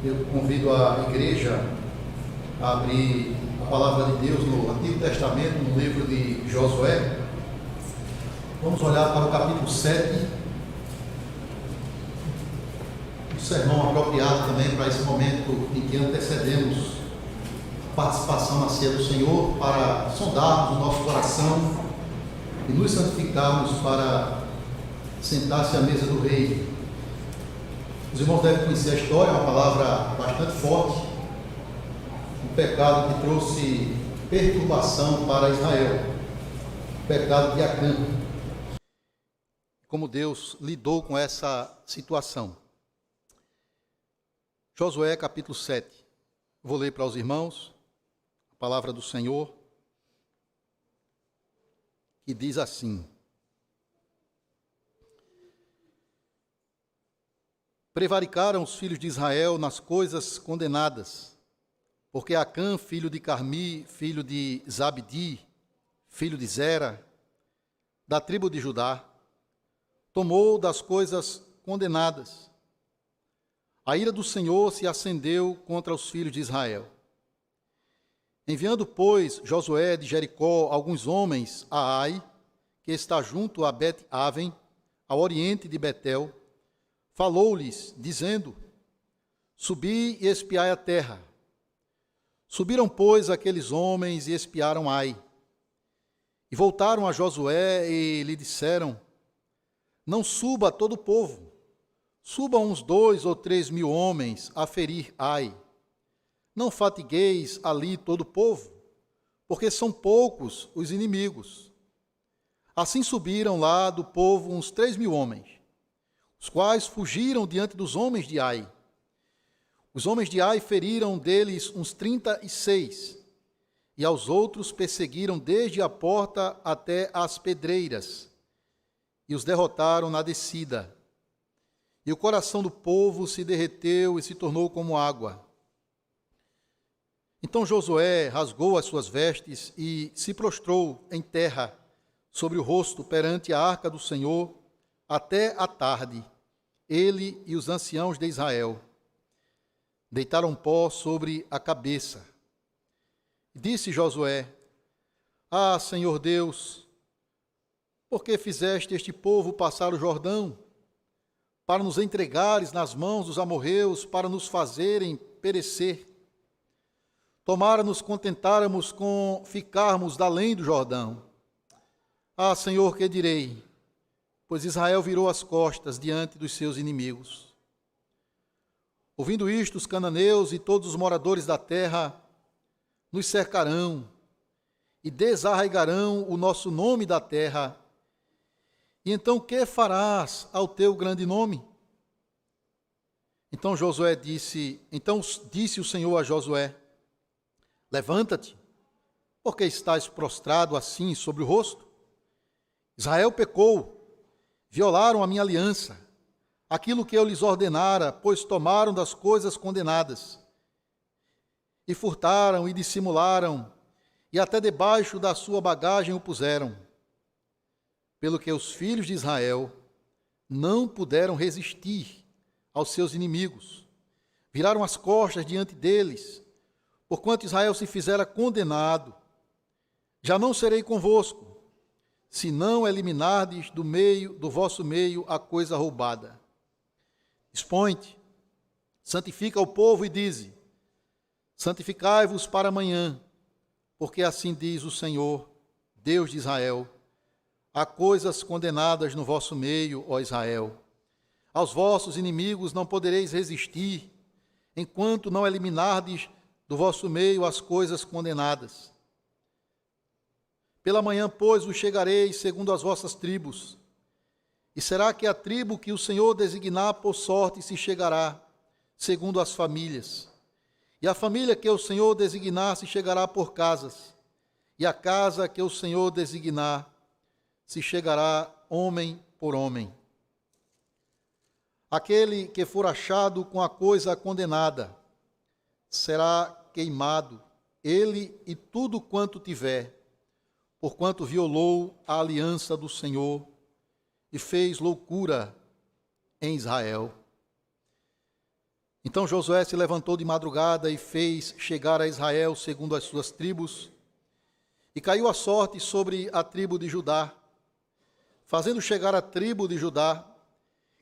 Eu convido a igreja a abrir a palavra de Deus no Antigo Testamento, no livro de Josué. Vamos olhar para o capítulo 7. Um sermão apropriado também para esse momento em que antecedemos a participação na ceia do Senhor, para sondarmos o nosso coração e nos santificarmos para sentar-se à mesa do Rei. Os irmãos devem conhecer a história, é uma palavra bastante forte. Um pecado que trouxe perturbação para Israel. O pecado de Acã. Como Deus lidou com essa situação. Josué capítulo 7. Vou ler para os irmãos a palavra do Senhor, que diz assim: Prevaricaram os filhos de Israel nas coisas condenadas, porque Acã, filho de Carmi, filho de Zabdi, filho de Zera, da tribo de Judá, tomou das coisas condenadas. A ira do Senhor se acendeu contra os filhos de Israel. Enviando, pois, Josué de Jericó alguns homens a Ai, que está junto a Bet-Aven, ao oriente de Betel, falou-lhes, dizendo: Subi e espiai a terra. Subiram, pois, aqueles homens e espiaram Ai. E voltaram a Josué e lhe disseram: Não suba todo o povo, subam uns 2 ou 3 mil homens a ferir Ai. Não fatigueis ali todo o povo, porque são poucos os inimigos. Assim subiram lá do povo uns 3 mil homens, os quais fugiram diante dos homens de Ai. Os homens de Ai feriram deles uns 36, e aos outros perseguiram desde a porta até as pedreiras, e os derrotaram na descida. E o coração do povo se derreteu e se tornou como água. Então Josué rasgou as suas vestes e se prostrou em terra sobre o rosto perante a arca do Senhor até a tarde, ele e os anciãos de Israel. Deitaram pó sobre a cabeça. Disse Josué: Ah, Senhor Deus, por que fizeste este povo passar o Jordão, para nos entregares nas mãos dos amorreus, para nos fazerem perecer? Tomara nos contentáramos com ficarmos além do Jordão. Ah, Senhor, que direi? Pois Israel virou as costas diante dos seus inimigos. Ouvindo isto, os cananeus e todos os moradores da terra nos cercarão e desarraigarão o nosso nome da terra. E então que farás ao teu grande nome? Então disse o Senhor a Josué: Levanta-te, porque estás prostrado assim sobre o rosto? Israel pecou, violaram a minha aliança, aquilo que eu lhes ordenara, pois tomaram das coisas condenadas, e furtaram e dissimularam, e até debaixo da sua bagagem o puseram. Pelo que os filhos de Israel não puderam resistir aos seus inimigos, viraram as costas diante deles, porquanto Israel se fizera condenado. Já não serei convosco, se não eliminardes do vosso meio a coisa roubada. Expõe-te, santifica o povo e dize: Santificai-vos para amanhã, porque assim diz o Senhor, Deus de Israel: há coisas condenadas no vosso meio, ó Israel. Aos vossos inimigos não podereis resistir, enquanto não eliminardes do vosso meio as coisas condenadas. Pela manhã, pois, vos chegareis segundo as vossas tribos. E será que a tribo que o Senhor designar por sorte se chegará, segundo as famílias. E a família que o Senhor designar se chegará por casas. E a casa que o Senhor designar se chegará homem por homem. Aquele que for achado com a coisa condenada será queimado, ele e tudo quanto tiver, porquanto violou a aliança do Senhor e fez loucura em Israel. Então Josué se levantou de madrugada e fez chegar a Israel segundo as suas tribos, e caiu a sorte sobre a tribo de Judá. Fazendo chegar a tribo de Judá,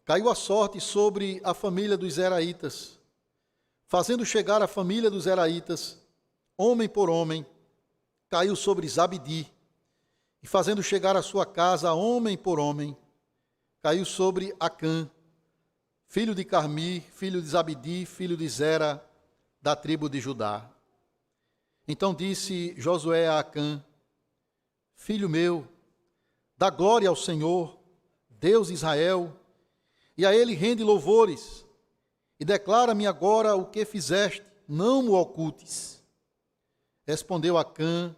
caiu a sorte sobre a família dos Zeraitas. Fazendo chegar a família dos Zeraitas, homem por homem, caiu sobre Zabdi. E fazendo chegar a sua casa, homem por homem, caiu sobre Acã, filho de Carmi, filho de Zabdi, filho de Zera, da tribo de Judá. Então disse Josué a Acã: Filho meu, dá glória ao Senhor, Deus de Israel, e a ele rende louvores, e declara-me agora o que fizeste, não o ocultes. Respondeu Acã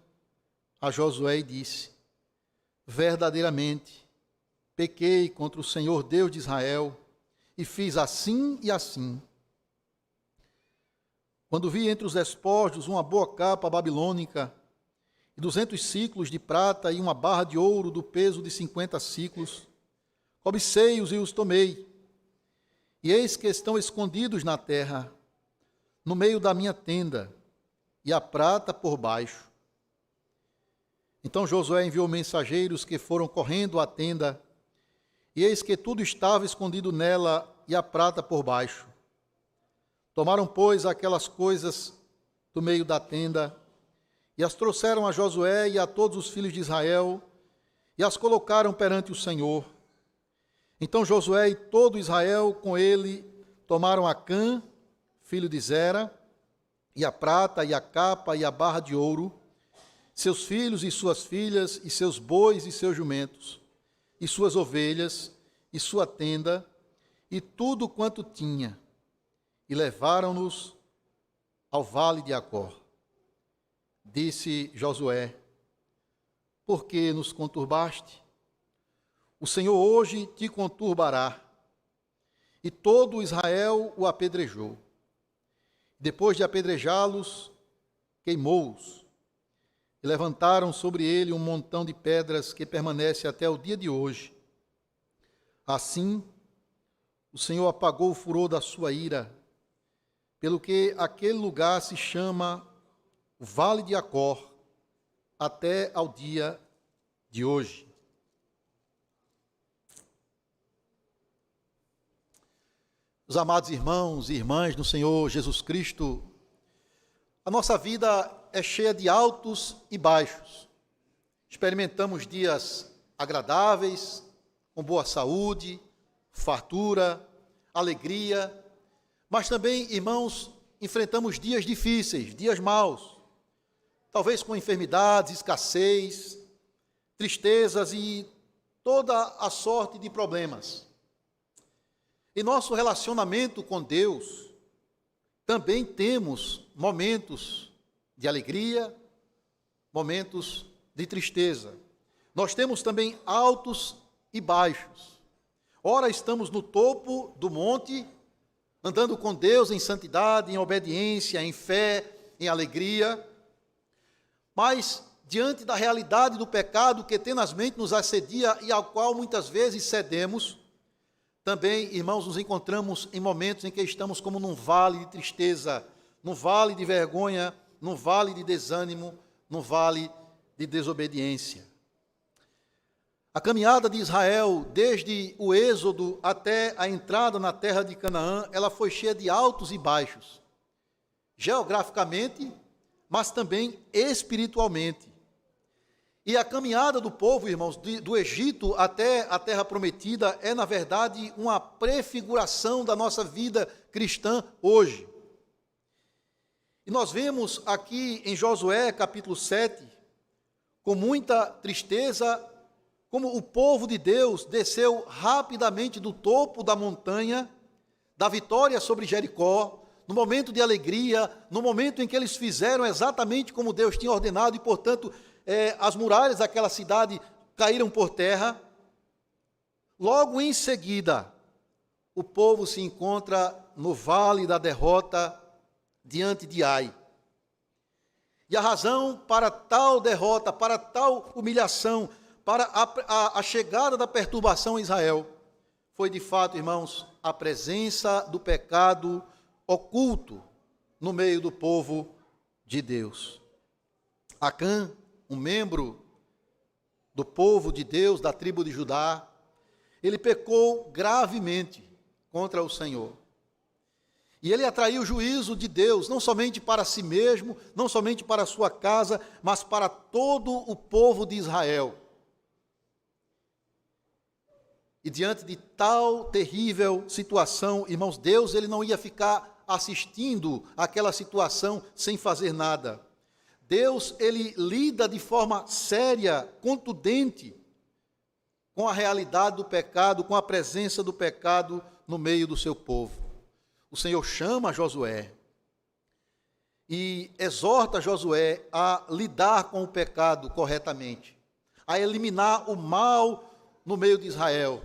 a Josué e disse: Verdadeiramente, pequei contra o Senhor Deus de Israel, e fiz assim e assim. Quando vi entre os despojos uma boa capa babilônica, e 200 siclos de prata e uma barra de ouro do peso de 50 siclos, cobicei-os e os tomei. E eis que estão escondidos na terra, no meio da minha tenda, e a prata por baixo. Então Josué enviou mensageiros que foram correndo à tenda, e eis que tudo estava escondido nela e a prata por baixo. Tomaram, pois, aquelas coisas do meio da tenda, e as trouxeram a Josué e a todos os filhos de Israel, e as colocaram perante o Senhor. Então Josué e todo Israel com ele tomaram Acã, filho de Zera, e a prata, e a capa, e a barra de ouro, seus filhos e suas filhas, e seus bois e seus jumentos, e suas ovelhas, e sua tenda, e tudo quanto tinha, e levaram-nos ao vale de Acor. Disse Josué: Por que nos conturbaste? O Senhor hoje te conturbará. E todo Israel o apedrejou. Depois de apedrejá-los, queimou-os. E levantaram sobre ele um montão de pedras que permanece até o dia de hoje. Assim, o Senhor apagou o furor da sua ira, pelo que aquele lugar se chama o Vale de Acor, até ao dia de hoje. Os amados irmãos e irmãs do Senhor Jesus Cristo, a nossa vida é cheia de altos e baixos. Experimentamos dias agradáveis, com boa saúde, fartura, alegria, mas também, irmãos, enfrentamos dias difíceis, dias maus, talvez com enfermidades, escassez, tristezas e toda a sorte de problemas. Em nosso relacionamento com Deus, também temos momentos de alegria, momentos de tristeza. Nós temos também altos e baixos. Ora estamos no topo do monte, andando com Deus em santidade, em obediência, em fé, em alegria, mas diante da realidade do pecado que tenazmente nos assedia e ao qual muitas vezes cedemos, também, irmãos, nos encontramos em momentos em que estamos como num vale de tristeza, num vale de vergonha, num vale de desânimo, num vale de desobediência. A caminhada de Israel, desde o Êxodo até a entrada na terra de Canaã, ela foi cheia de altos e baixos, geograficamente, mas também espiritualmente. E a caminhada do povo, irmãos, do Egito até a terra prometida é, na verdade, uma prefiguração da nossa vida cristã hoje. E nós vemos aqui em Josué, capítulo 7, com muita tristeza, como o povo de Deus desceu rapidamente do topo da montanha, da vitória sobre Jericó, no momento de alegria, no momento em que eles fizeram exatamente como Deus tinha ordenado e, portanto, as muralhas daquela cidade caíram por terra. Logo em seguida, o povo se encontra no vale da derrota diante de Ai. E a razão para tal derrota, para tal humilhação, para a chegada da perturbação em Israel, foi de fato, irmãos, a presença do pecado oculto no meio do povo de Deus. Acã, um membro do povo de Deus, da tribo de Judá, ele pecou gravemente contra o Senhor. E ele atraiu o juízo de Deus, não somente para si mesmo, não somente para a sua casa, mas para todo o povo de Israel. E diante de tal terrível situação, irmãos, Deus ele não ia ficar assistindo aquela situação sem fazer nada. Deus ele lida de forma séria, contundente, com a realidade do pecado, com a presença do pecado no meio do seu povo. O Senhor chama Josué e exorta Josué a lidar com o pecado corretamente, a eliminar o mal no meio de Israel,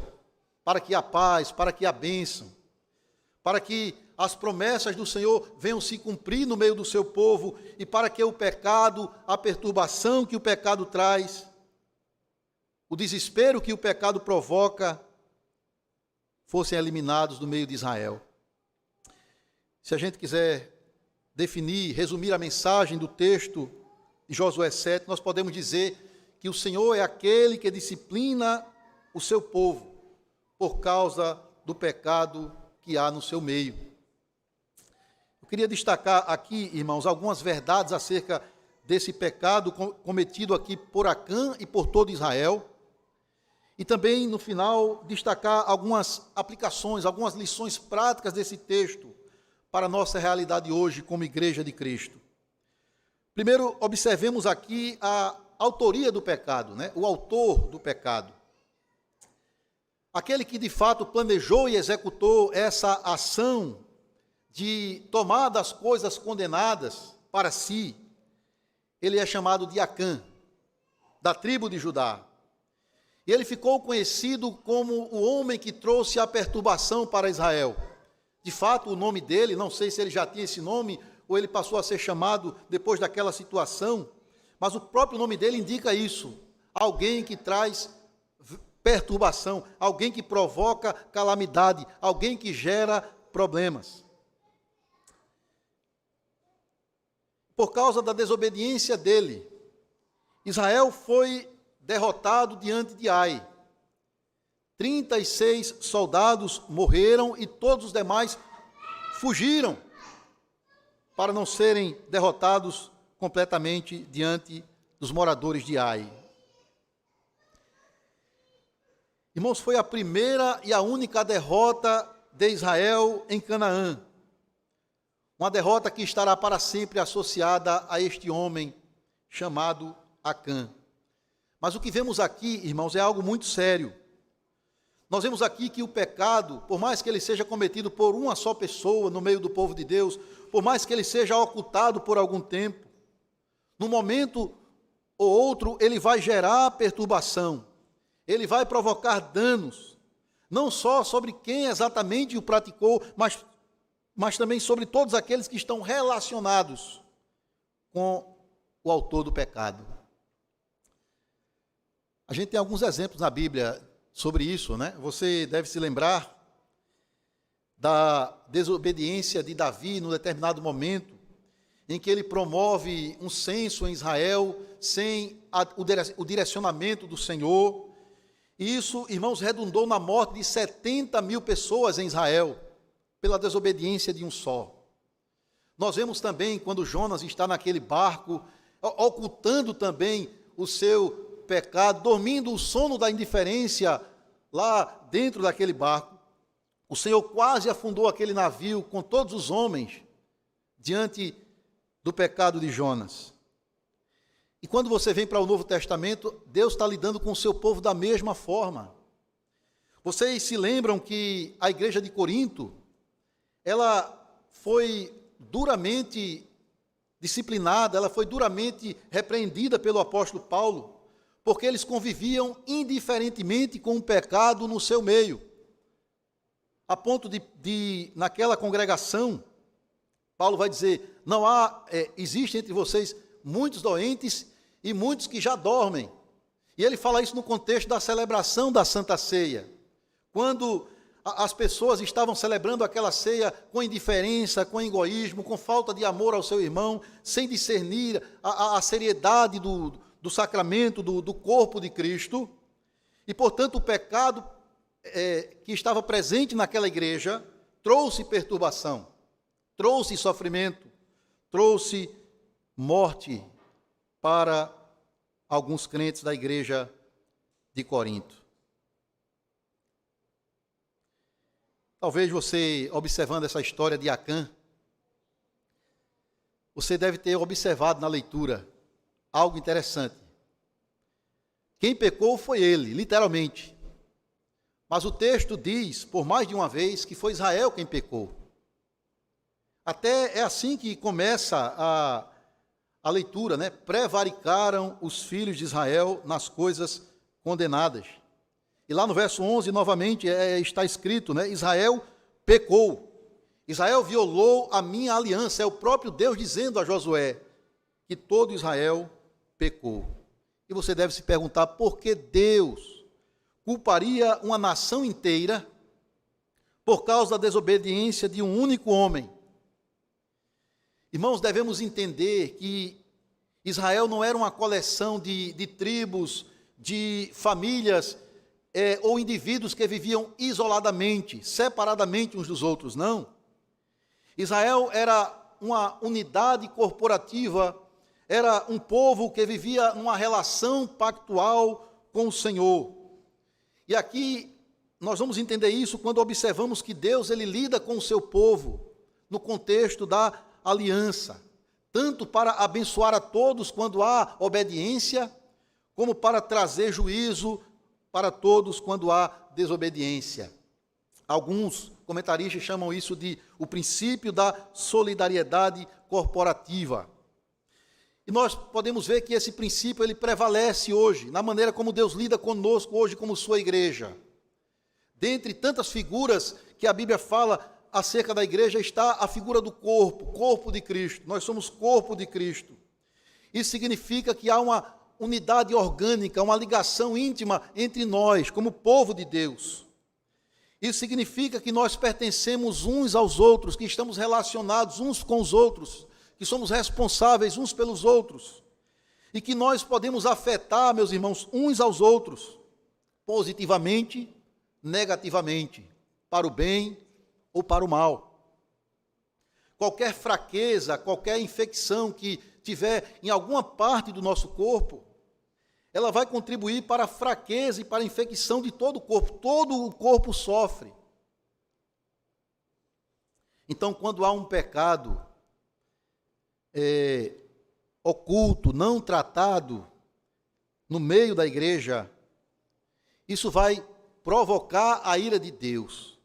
para que a paz, para que a bênção, para que as promessas do Senhor venham se cumprir no meio do seu povo e para que o pecado, a perturbação que o pecado traz, o desespero que o pecado provoca, fossem eliminados do meio de Israel. Se a gente quiser definir, resumir a mensagem do texto de Josué 7, nós podemos dizer que o Senhor é aquele que disciplina o seu povo por causa do pecado que há no seu meio. Eu queria destacar aqui, irmãos, algumas verdades acerca desse pecado cometido aqui por Acã e por todo Israel. E também, no final, destacar algumas aplicações, algumas lições práticas desse texto para a nossa realidade hoje como Igreja de Cristo. Primeiro, observemos aqui a autoria do pecado, né? O autor do pecado. Aquele que de fato planejou e executou essa ação de tomar das coisas condenadas para si, ele é chamado de Acã, da tribo de Judá. E ele ficou conhecido como o homem que trouxe a perturbação para Israel. De fato, o nome dele, não sei se ele já tinha esse nome, ou ele passou a ser chamado depois daquela situação, mas o próprio nome dele indica isso. Alguém que traz perturbação, alguém que provoca calamidade, alguém que gera problemas. Por causa da desobediência dele, Israel foi derrotado diante de Ai. 36 soldados morreram e todos os demais fugiram para não serem derrotados completamente diante dos moradores de Ai. Irmãos, foi a primeira e a única derrota de Israel em Canaã. Uma derrota que estará para sempre associada a este homem chamado Acã. Mas o que vemos aqui, irmãos, é algo muito sério. Nós vemos aqui que o pecado, por mais que ele seja cometido por uma só pessoa no meio do povo de Deus, por mais que ele seja ocultado por algum tempo, num momento ou outro ele vai gerar perturbação, ele vai provocar danos, não só sobre quem exatamente o praticou, mas também sobre todos aqueles que estão relacionados com o autor do pecado. A gente tem alguns exemplos na Bíblia sobre isso, né? Você deve se lembrar da desobediência de Davi num determinado momento, em que ele promove um censo em Israel sem o direcionamento do Senhor. E isso, irmãos, redundou na morte de 70 mil pessoas em Israel, pela desobediência de um só. Nós vemos também, quando Jonas está naquele barco, ocultando também o seu pecado, dormindo o sono da indiferença lá dentro daquele barco, o Senhor quase afundou aquele navio com todos os homens diante do pecado de Jonas. E quando você vem para o Novo Testamento, Deus está lidando com o seu povo da mesma forma. Vocês se lembram que a igreja de Corinto, ela foi duramente disciplinada, ela foi duramente repreendida pelo apóstolo Paulo, porque eles conviviam indiferentemente com o pecado no seu meio. A ponto de naquela congregação, Paulo vai dizer, existe entre vocês muitos doentes e muitos que já dormem. E ele fala isso no contexto da celebração da Santa Ceia, quando As pessoas estavam celebrando aquela ceia com indiferença, com egoísmo, com falta de amor ao seu irmão, sem discernir a seriedade do sacramento, do corpo de Cristo. E, portanto, o pecado que estava presente naquela igreja trouxe perturbação, trouxe sofrimento, trouxe morte para alguns crentes da igreja de Corinto. Talvez você, observando essa história de Acã, você deve ter observado na leitura algo interessante. Quem pecou foi ele, literalmente. Mas o texto diz, por mais de uma vez, que foi Israel quem pecou. Até é assim que começa a leitura, né? Prevaricaram os filhos de Israel nas coisas condenadas. E lá no verso 11, novamente, está escrito, né? Israel pecou. Israel violou a minha aliança. É o próprio Deus dizendo a Josué que todo Israel pecou. E você deve se perguntar por que Deus culparia uma nação inteira por causa da desobediência de um único homem. Irmãos, devemos entender que Israel não era uma coleção de tribos, de famílias ou indivíduos que viviam isoladamente, separadamente uns dos outros, não. Israel era uma unidade corporativa, era um povo que vivia numa relação pactual com o Senhor. E aqui nós vamos entender isso quando observamos que Deus ele lida com o seu povo no contexto da aliança, tanto para abençoar a todos quando há obediência, como para trazer juízo para todos quando há desobediência. Alguns comentaristas chamam isso de o princípio da solidariedade corporativa. E nós podemos ver que esse princípio ele prevalece hoje, na maneira como Deus lida conosco hoje como sua igreja. Dentre tantas figuras que a Bíblia fala acerca da igreja, está a figura do corpo de Cristo. Nós somos corpo de Cristo. Isso significa que há uma unidade orgânica, uma ligação íntima entre nós, como povo de Deus. Isso significa que nós pertencemos uns aos outros, que estamos relacionados uns com os outros, que somos responsáveis uns pelos outros, e que nós podemos afetar, meus irmãos, uns aos outros, positivamente, negativamente, para o bem ou para o mal. Qualquer fraqueza, qualquer infecção que tiver em alguma parte do nosso corpo, ela vai contribuir para a fraqueza e para a infecção de todo o corpo sofre. Então, quando há um pecado oculto, não tratado, no meio da igreja, isso vai provocar a ira de Deus,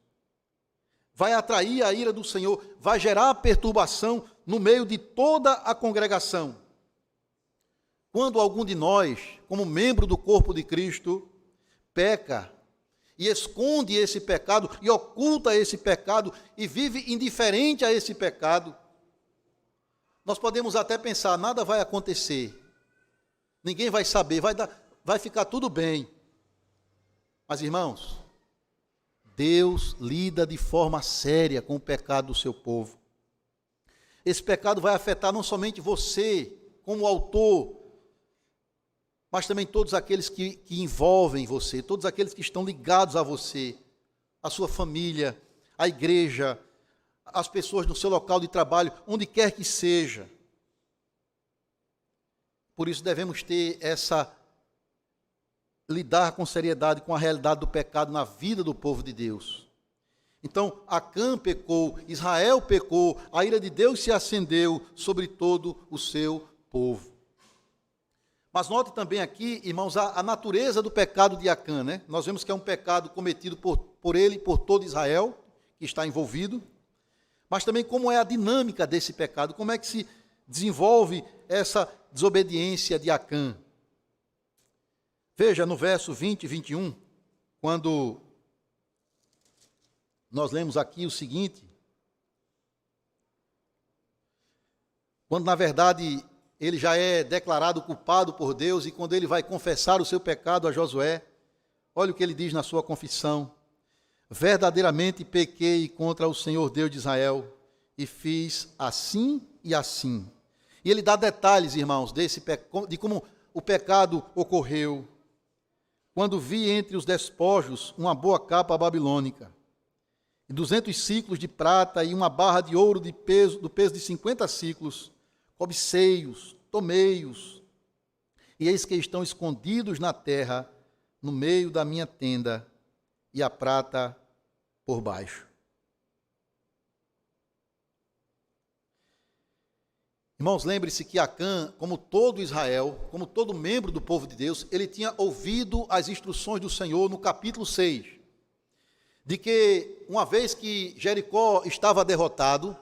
vai atrair a ira do Senhor, vai gerar perturbação no meio de toda a congregação. Quando algum de nós, como membro do corpo de Cristo, peca e esconde esse pecado e oculta esse pecado e vive indiferente a esse pecado, nós podemos até pensar, nada vai acontecer, ninguém vai saber, vai ficar tudo bem. Mas, irmãos, Deus lida de forma séria com o pecado do seu povo. Esse pecado vai afetar não somente você, como autor, mas também todos aqueles que envolvem você, todos aqueles que estão ligados a você, a sua família, a igreja, as pessoas no seu local de trabalho, onde quer que seja. Por isso devemos ter lidar com seriedade com a realidade do pecado na vida do povo de Deus. Então, Acã pecou, Israel pecou, a ira de Deus se acendeu sobre todo o seu povo. Mas note também aqui, irmãos, a natureza do pecado de Acã, né? Nós vemos que é um pecado cometido por ele e por todo Israel, que está envolvido, mas também como é a dinâmica desse pecado, como é que se desenvolve essa desobediência de Acã. Veja no verso 20 e 21, quando nós lemos aqui o seguinte, quando na verdade ele já é declarado culpado por Deus e quando ele vai confessar o seu pecado a Josué, olha o que ele diz na sua confissão. verdadeiramente pequei contra o Senhor Deus de Israel, e fiz assim e assim. E ele dá detalhes, irmãos, de como o pecado ocorreu. Quando vi entre os despojos uma boa capa babilônica, e 200 ciclos de prata e uma barra de ouro do peso de 50 ciclos, cobicei-os, tomei-os, e eis que estão escondidos na terra, no meio da minha tenda, e a prata por baixo. Irmãos, lembre-se que Acã, como todo Israel, como todo membro do povo de Deus, ele tinha ouvido as instruções do Senhor no capítulo 6, de que uma vez que Jericó estava derrotado,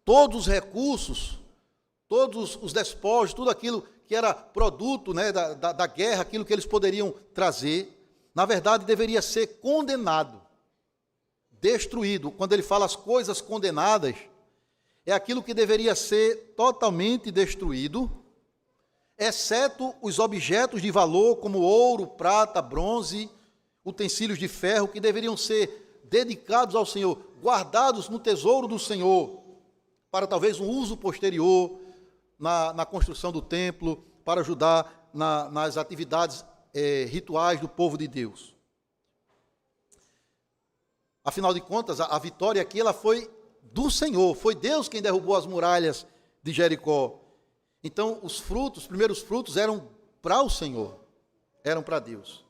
todos os recursos, todos os despojos, tudo aquilo que era produto, né, da guerra, aquilo que eles poderiam trazer, na verdade deveria ser condenado, destruído. Quando ele fala as coisas condenadas, é aquilo que deveria ser totalmente destruído, exceto os objetos de valor, como ouro, prata, bronze, utensílios de ferro, que deveriam ser dedicados ao Senhor, guardados no tesouro do Senhor, para talvez um uso posterior na construção do templo, para ajudar nas atividades rituais do povo de Deus. Afinal de contas, a vitória aqui ela foi do Senhor, foi Deus quem derrubou as muralhas de Jericó. Então, os primeiros frutos eram para o Senhor, eram para Deus.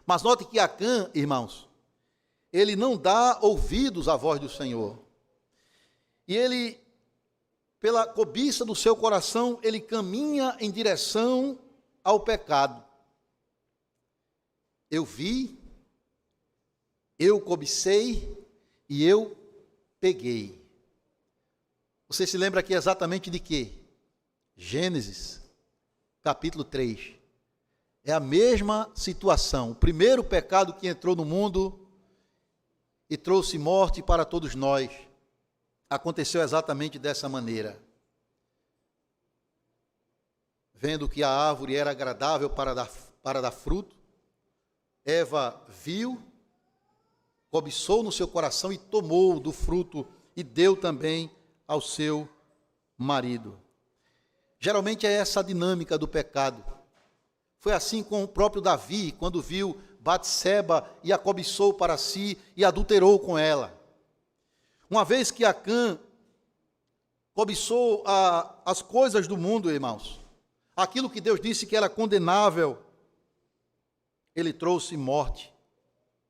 Mas note que Acã, irmãos, ele não dá ouvidos à voz do Senhor. E ele, pela cobiça do seu coração, ele caminha em direção ao pecado. Eu vi, eu cobicei e eu peguei. Você se lembra aqui exatamente de quê? Gênesis, capítulo 3. É a mesma situação. O primeiro pecado que entrou no mundo e trouxe morte para todos nós, aconteceu exatamente dessa maneira. Vendo que a árvore era agradável para dar fruto, Eva viu, cobiçou no seu coração e tomou do fruto e deu também ao seu marido. Geralmente é essa a dinâmica do pecado. Foi assim com o próprio Davi, quando viu Batseba e a cobiçou para si e adulterou com ela. Uma vez que Acã cobiçou as coisas do mundo, irmãos, aquilo que Deus disse que era condenável, ele trouxe morte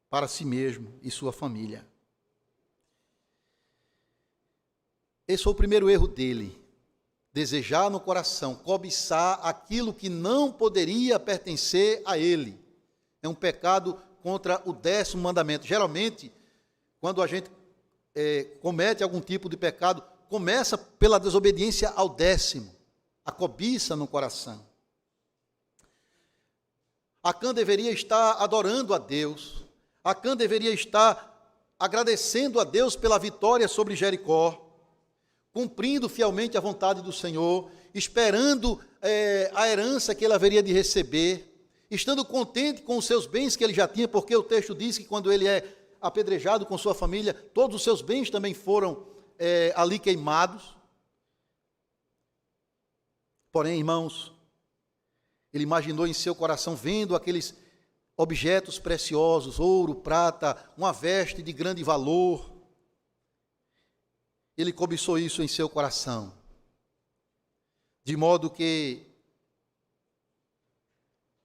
para si mesmo e sua família. Esse foi o primeiro erro dele. Desejar no coração, cobiçar aquilo que não poderia pertencer a ele. É um pecado contra o 10º mandamento. Geralmente, quando a gente comete algum tipo de pecado, começa pela desobediência ao 10º, a cobiça no coração. Acã deveria estar adorando a Deus. Acã deveria estar agradecendo a Deus pela vitória sobre Jericó, cumprindo fielmente a vontade do Senhor, esperando a herança que ele haveria de receber, estando contente com os seus bens que ele já tinha, porque o texto diz que quando ele é apedrejado com sua família, todos os seus bens também foram ali queimados. Porém, irmãos, ele imaginou em seu coração, vendo aqueles objetos preciosos, ouro, prata, uma veste de grande valor, ele cobiçou isso em seu coração, de modo que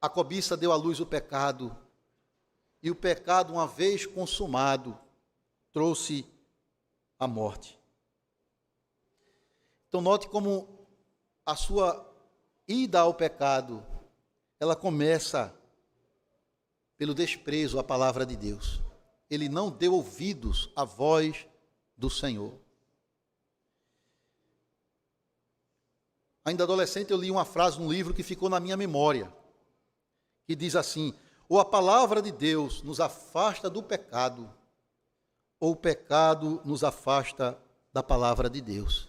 a cobiça deu à luz o pecado, e o pecado, uma vez consumado, trouxe a morte. Então note como a sua ida ao pecado, ela começa pelo desprezo à palavra de Deus. Ele não deu ouvidos à voz do Senhor. Ainda adolescente, eu li uma frase num livro que ficou na minha memória, que diz assim: ou a palavra de Deus nos afasta do pecado, ou o pecado nos afasta da palavra de Deus.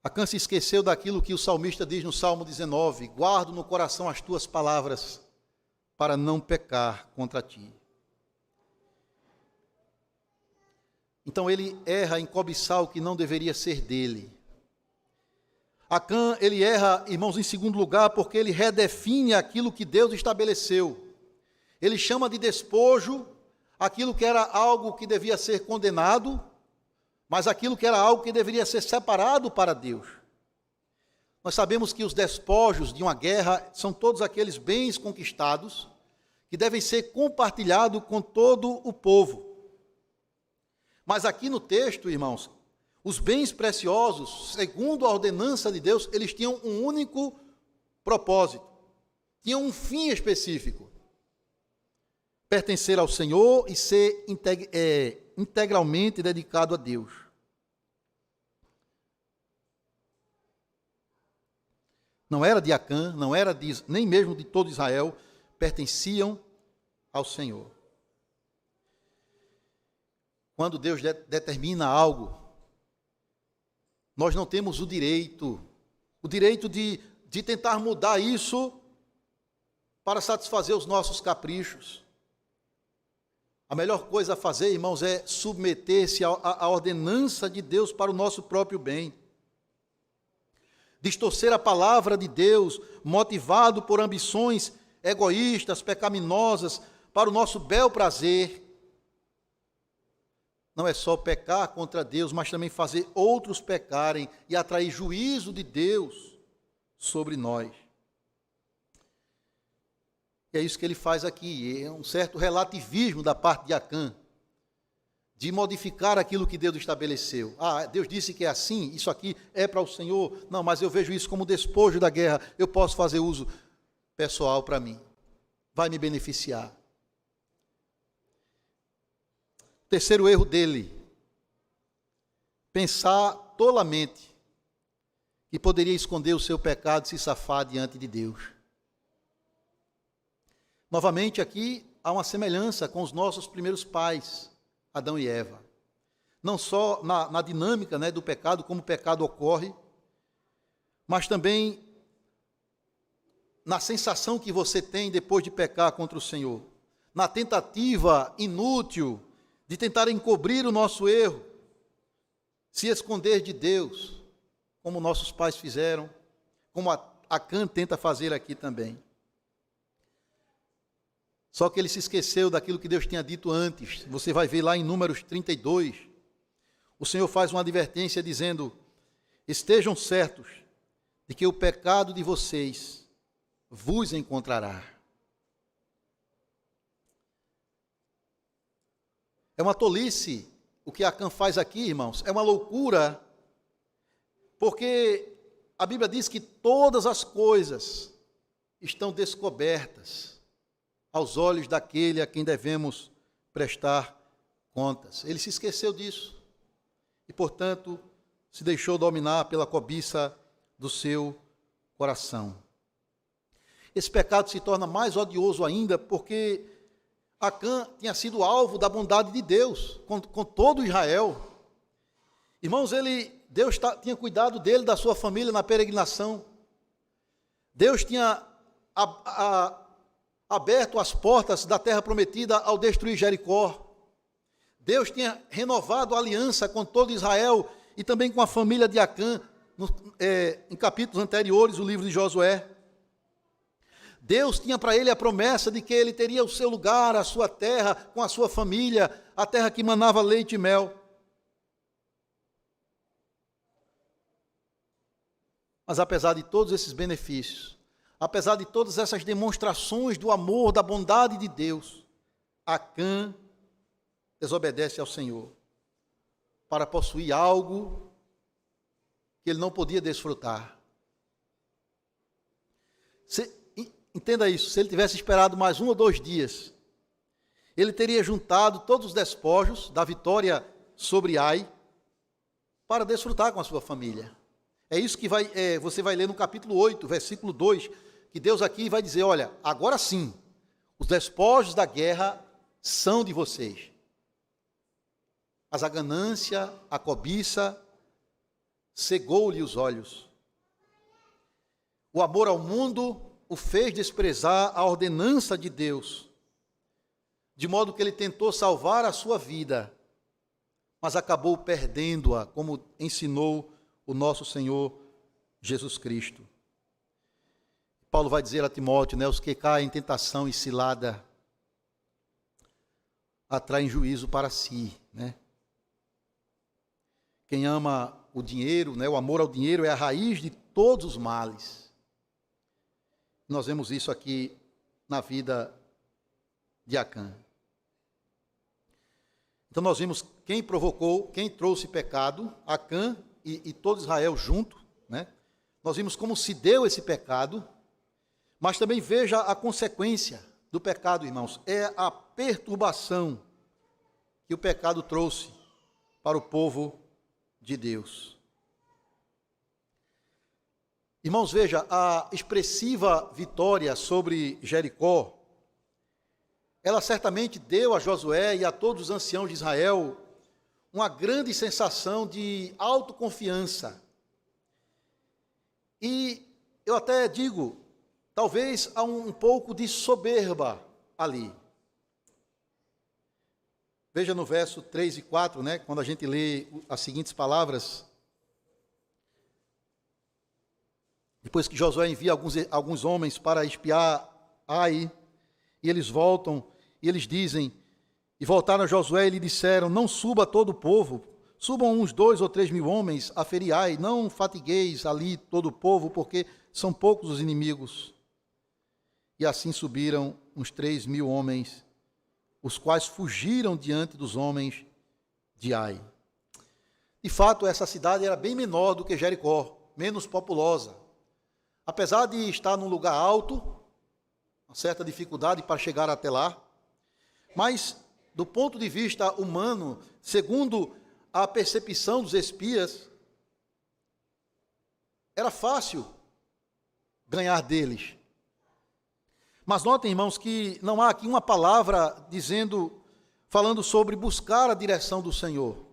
Acã se esqueceu daquilo que o salmista diz no Salmo 19: guardo no coração as tuas palavras, para não pecar contra ti. Então ele erra em cobiçar o que não deveria ser dele. Acã, ele erra, irmãos, em segundo lugar, porque ele redefine aquilo que Deus estabeleceu. Ele chama de despojo aquilo que era algo que devia ser condenado, mas aquilo que era algo que deveria ser separado para Deus. Nós sabemos que os despojos de uma guerra são todos aqueles bens conquistados que devem ser compartilhados com todo o povo. Mas aqui no texto, irmãos, os bens preciosos, segundo a ordenança de Deus, eles tinham um único propósito, tinham um fim específico: pertencer ao Senhor e ser integralmente dedicado a Deus. Não era de Acã, não era nem mesmo de todo Israel, pertenciam ao Senhor. Quando Deus determina algo, nós não temos o direito de tentar mudar isso para satisfazer os nossos caprichos. A melhor coisa a fazer, irmãos, é submeter-se à ordenança de Deus para o nosso próprio bem. Distorcer a palavra de Deus, motivado por ambições egoístas, pecaminosas, para o nosso bel prazer, não é só pecar contra Deus, mas também fazer outros pecarem e atrair juízo de Deus sobre nós. E é isso que ele faz aqui, é um certo relativismo da parte de Acã, de modificar aquilo que Deus estabeleceu. Deus disse que é assim, isso aqui é para o Senhor. Não, mas eu vejo isso como despojo da guerra, eu posso fazer uso pessoal para mim. Vai me beneficiar. Terceiro erro dele, pensar tolamente que poderia esconder o seu pecado e se safar diante de Deus. Novamente aqui há uma semelhança com os nossos primeiros pais, Adão e Eva. Não só na dinâmica, né, do pecado, como o pecado ocorre, mas também na sensação que você tem depois de pecar contra o Senhor. Na tentativa inútil de tentar encobrir o nosso erro, se esconder de Deus, como nossos pais fizeram, como Acã tenta fazer aqui também. Só que ele se esqueceu daquilo que Deus tinha dito antes. Você vai ver lá em Números 32, o Senhor faz uma advertência dizendo: estejam certos de que o pecado de vocês vos encontrará. É uma tolice o que Acã faz aqui, irmãos, é uma loucura, porque a Bíblia diz que todas as coisas estão descobertas aos olhos daquele a quem devemos prestar contas. Ele se esqueceu disso e, portanto, se deixou dominar pela cobiça do seu coração. Esse pecado se torna mais odioso ainda porque Acã tinha sido alvo da bondade de Deus com todo Israel. Irmãos, Deus tinha cuidado dele, da sua família na peregrinação. Deus tinha aberto as portas da terra prometida ao destruir Jericó. Deus tinha renovado a aliança com todo Israel e também com a família de Acã, em capítulos anteriores, o livro de Josué. Deus tinha para ele a promessa de que ele teria o seu lugar, a sua terra, com a sua família, a terra que manava leite e mel. Mas apesar de todos esses benefícios, apesar de todas essas demonstrações do amor, da bondade de Deus, Acã desobedece ao Senhor para possuir algo que ele não podia desfrutar. Entenda isso, se ele tivesse esperado mais 1 ou 2 dias, ele teria juntado todos os despojos da vitória sobre Ai para desfrutar com a sua família. É isso que você vai ler no capítulo 8, versículo 2, que Deus aqui vai dizer: olha, agora sim, os despojos da guerra são de vocês. Mas a ganância, a cobiça, cegou-lhe os olhos. O amor ao mundo o fez desprezar a ordenança de Deus, de modo que ele tentou salvar a sua vida, mas acabou perdendo-a, como ensinou o nosso Senhor Jesus Cristo. Paulo vai dizer a Timóteo, né, os que caem em tentação e cilada atraem juízo para si, né? Quem ama o dinheiro, né, o amor ao dinheiro é a raiz de todos os males. Nós vemos isso aqui na vida de Acã. Então nós vimos quem provocou, quem trouxe pecado, Acã e todo Israel junto, né? Nós vimos como se deu esse pecado, mas também veja a consequência do pecado, irmãos, é a perturbação que o pecado trouxe para o povo de Deus. Irmãos, veja, a expressiva vitória sobre Jericó, ela certamente deu a Josué e a todos os anciãos de Israel uma grande sensação de autoconfiança. E eu até digo, talvez há um pouco de soberba ali. Veja no verso 3 e 4, né, quando a gente lê as seguintes palavras. Depois que Josué envia alguns homens para espiar Ai, e eles voltam, e eles dizem, e voltaram a Josué e lhe disseram, não suba todo o povo, subam uns 2 ou 3 mil homens a ferir Ai, não fatigueis ali todo o povo, porque são poucos os inimigos. E assim subiram uns 3 mil homens, os quais fugiram diante dos homens de Ai. De fato, essa cidade era bem menor do que Jericó, menos populosa. Apesar de estar num lugar alto, uma certa dificuldade para chegar até lá, mas do ponto de vista humano, segundo a percepção dos espias, era fácil ganhar deles. Mas notem, irmãos, que não há aqui uma palavra falando sobre buscar a direção do Senhor.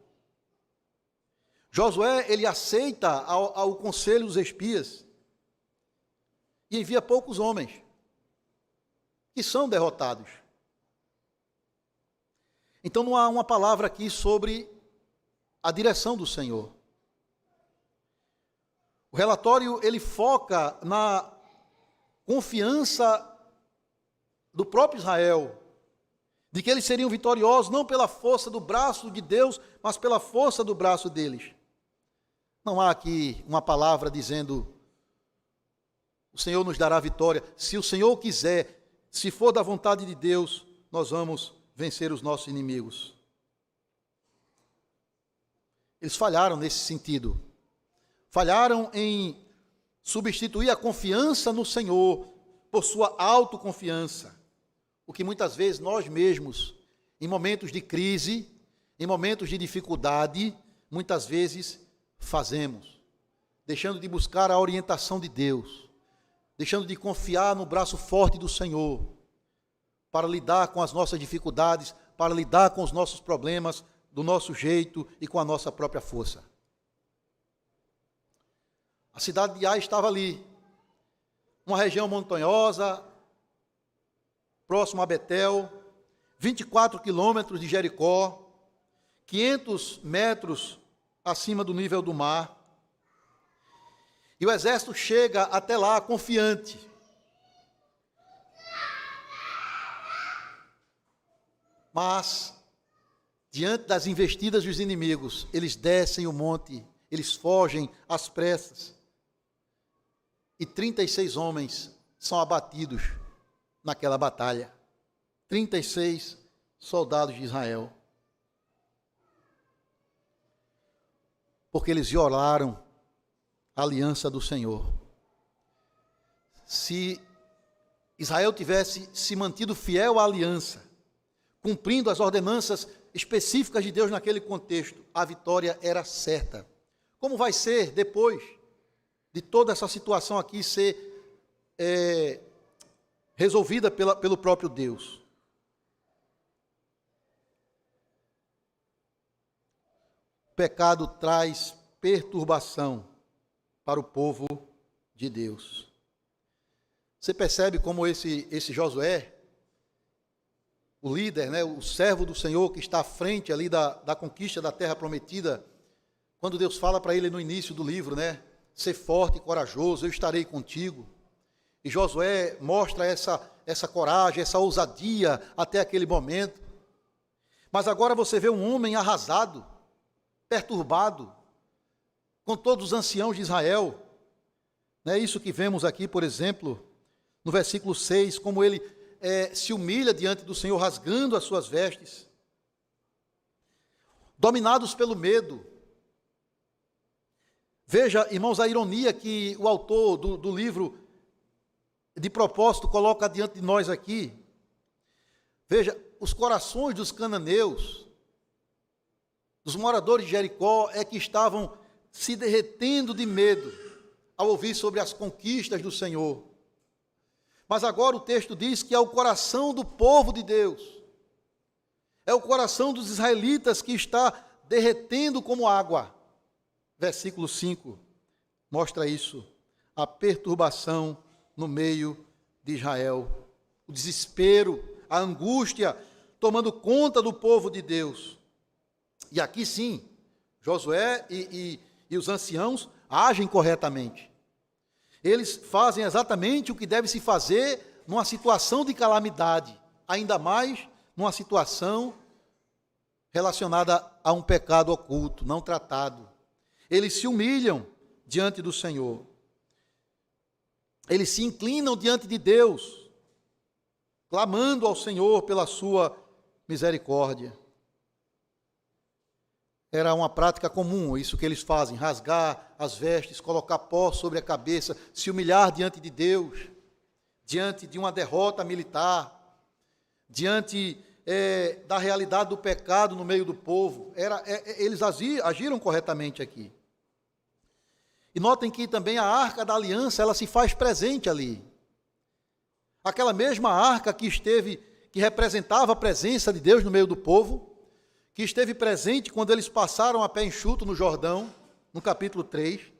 Josué, ele aceita ao conselho dos espias e envia poucos homens que são derrotados. Então não há uma palavra aqui sobre a direção do Senhor. O relatório, ele foca na confiança do próprio Israel, de que eles seriam vitoriosos não pela força do braço de Deus, mas pela força do braço deles. Não há aqui uma palavra dizendo, o Senhor nos dará vitória. Se o Senhor quiser, se for da vontade de Deus, nós vamos vencer os nossos inimigos. Eles falharam nesse sentido. Falharam em substituir a confiança no Senhor por sua autoconfiança. O que muitas vezes nós mesmos, em momentos de crise, em momentos de dificuldade, muitas vezes fazemos, deixando de buscar a orientação de Deus, deixando de confiar no braço forte do Senhor, para lidar com as nossas dificuldades, para lidar com os nossos problemas, do nosso jeito e com a nossa própria força. A cidade de Ai estava ali, uma região montanhosa, próximo a Betel, 24 quilômetros de Jericó, 500 metros acima do nível do mar. E o exército chega até lá confiante. Mas, diante das investidas dos inimigos, eles descem o monte, eles fogem às pressas. E 36 homens são abatidos naquela batalha. 36 soldados de Israel. Porque eles violaram a aliança do Senhor. Se Israel tivesse se mantido fiel à aliança, cumprindo as ordenanças específicas de Deus naquele contexto, a vitória era certa. Como vai ser depois de toda essa situação aqui ser resolvida pelo próprio Deus? O pecado traz perturbação para o povo de Deus. Você percebe como esse Josué, o líder, né, o servo do Senhor que está à frente ali da conquista da terra prometida, quando Deus fala para ele no início do livro, né, ser forte e corajoso, eu estarei contigo. E Josué mostra essa coragem, essa ousadia até aquele momento. Mas agora você vê um homem arrasado, perturbado, com todos os anciãos de Israel. Não é isso que vemos aqui, por exemplo, no versículo 6, como ele se humilha diante do Senhor, rasgando as suas vestes. Dominados pelo medo. Veja, irmãos, a ironia que o autor do livro, de propósito, coloca diante de nós aqui. Veja, os corações dos cananeus, dos moradores de Jericó, é que estavam se derretendo de medo ao ouvir sobre as conquistas do Senhor. Mas agora o texto diz que é o coração do povo de Deus, é o coração dos israelitas que está derretendo como água. Versículo 5 mostra isso, a perturbação no meio de Israel, o desespero, a angústia tomando conta do povo de Deus. E aqui sim, Josué e os anciãos agem corretamente. Eles fazem exatamente o que deve se fazer numa situação de calamidade, ainda mais numa situação relacionada a um pecado oculto, não tratado. Eles se humilham diante do Senhor. Eles se inclinam diante de Deus, clamando ao Senhor pela sua misericórdia. Era uma prática comum, isso que eles fazem, rasgar as vestes, colocar pó sobre a cabeça, se humilhar diante de Deus, diante de uma derrota militar, diante da realidade do pecado no meio do povo. Eles agiram corretamente aqui. E notem que também a arca da aliança, ela se faz presente ali. Aquela mesma arca que representava a presença de Deus no meio do povo, que esteve presente quando eles passaram a pé enxuto no Jordão, no capítulo 3,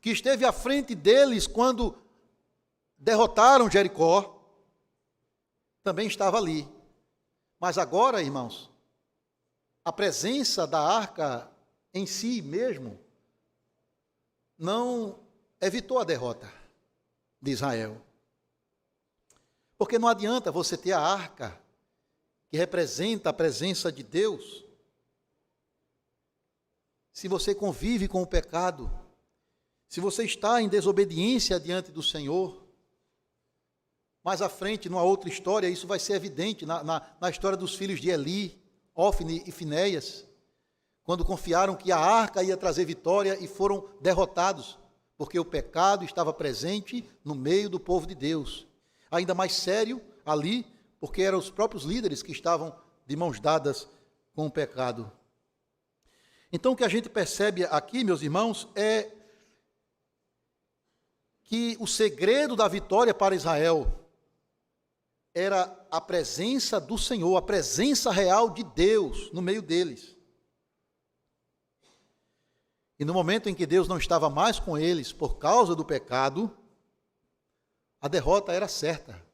que esteve à frente deles quando derrotaram Jericó, também estava ali. Mas agora, irmãos, a presença da arca em si mesmo não evitou a derrota de Israel. Porque não adianta você ter a arca que representa a presença de Deus se você convive com o pecado, se você está em desobediência diante do Senhor. Mais à frente, numa outra história, isso vai ser evidente na história dos filhos de Eli, Ofni e Finéias, quando confiaram que a arca ia trazer vitória e foram derrotados, porque o pecado estava presente no meio do povo de Deus. Ainda mais sério ali, porque eram os próprios líderes que estavam de mãos dadas com o pecado. Então, o que a gente percebe aqui, meus irmãos, é que o segredo da vitória para Israel era a presença do Senhor, a presença real de Deus no meio deles. E no momento em que Deus não estava mais com eles por causa do pecado, a derrota era certa.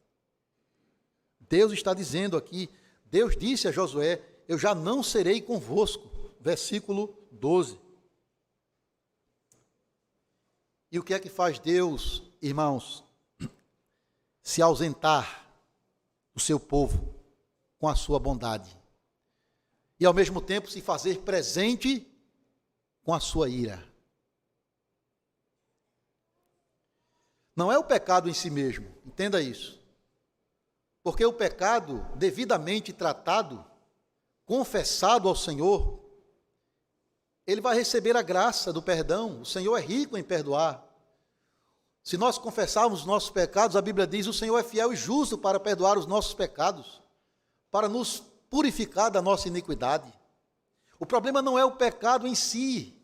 Deus está dizendo aqui, Deus disse a Josué, eu já não serei convosco. Versículo 12. E o que é que faz Deus, irmãos, se ausentar do seu povo com a sua bondade e ao mesmo tempo se fazer presente com a sua ira? Não é o pecado em si mesmo, entenda isso. Porque o pecado devidamente tratado, confessado ao Senhor, ele vai receber a graça do perdão. O Senhor é rico em perdoar. Se nós confessarmos os nossos pecados, a Bíblia diz, o Senhor é fiel e justo para perdoar os nossos pecados, para nos purificar da nossa iniquidade. O problema não é o pecado em si,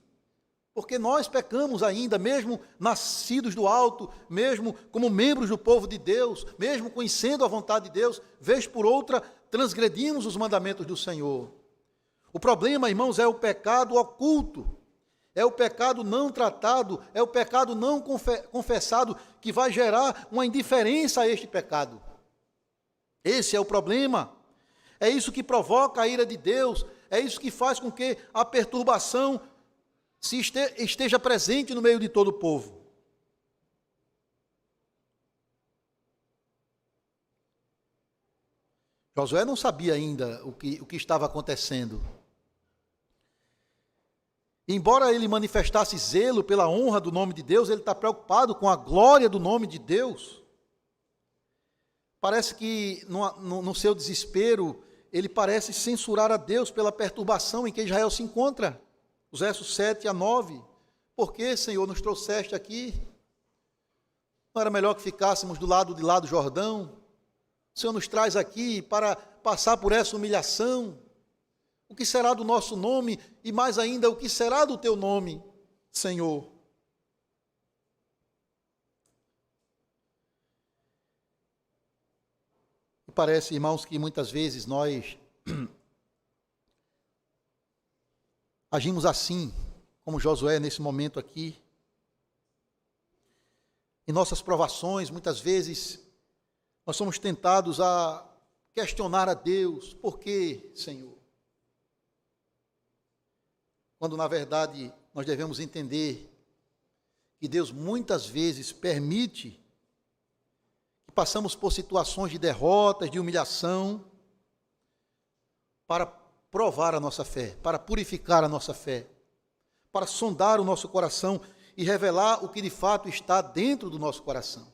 porque nós pecamos ainda, mesmo nascidos do alto, mesmo como membros do povo de Deus, mesmo conhecendo a vontade de Deus, vez por outra, transgredimos os mandamentos do Senhor. O problema, irmãos, é o pecado oculto, É o pecado não tratado, é o pecado não confessado que vai gerar uma indiferença a este pecado. Esse é o problema. É isso que provoca a ira de Deus, é isso que faz com que a perturbação esteja presente no meio de todo o povo. Josué não sabia ainda o que estava acontecendo. Embora ele manifestasse zelo pela honra do nome de Deus, ele está preocupado com a glória do nome de Deus. Parece que no seu desespero, ele parece censurar a Deus pela perturbação em que Israel se encontra. Os versos 7 a 9. Por que, Senhor, nos trouxeste aqui? Não era melhor que ficássemos do lado de lá do Jordão? O Senhor nos traz aqui para passar por essa humilhação. O que será do nosso nome? E mais ainda, o que será do teu nome, Senhor? E parece, irmãos, que muitas vezes nós agimos assim, como Josué nesse momento aqui. Em nossas provações, muitas vezes, nós somos tentados a questionar a Deus. Por quê, Senhor? Quando, na verdade, nós devemos entender que Deus muitas vezes permite que passamos por situações de derrotas, de humilhação, para provar a nossa fé, para purificar a nossa fé, para sondar o nosso coração e revelar o que de fato está dentro do nosso coração.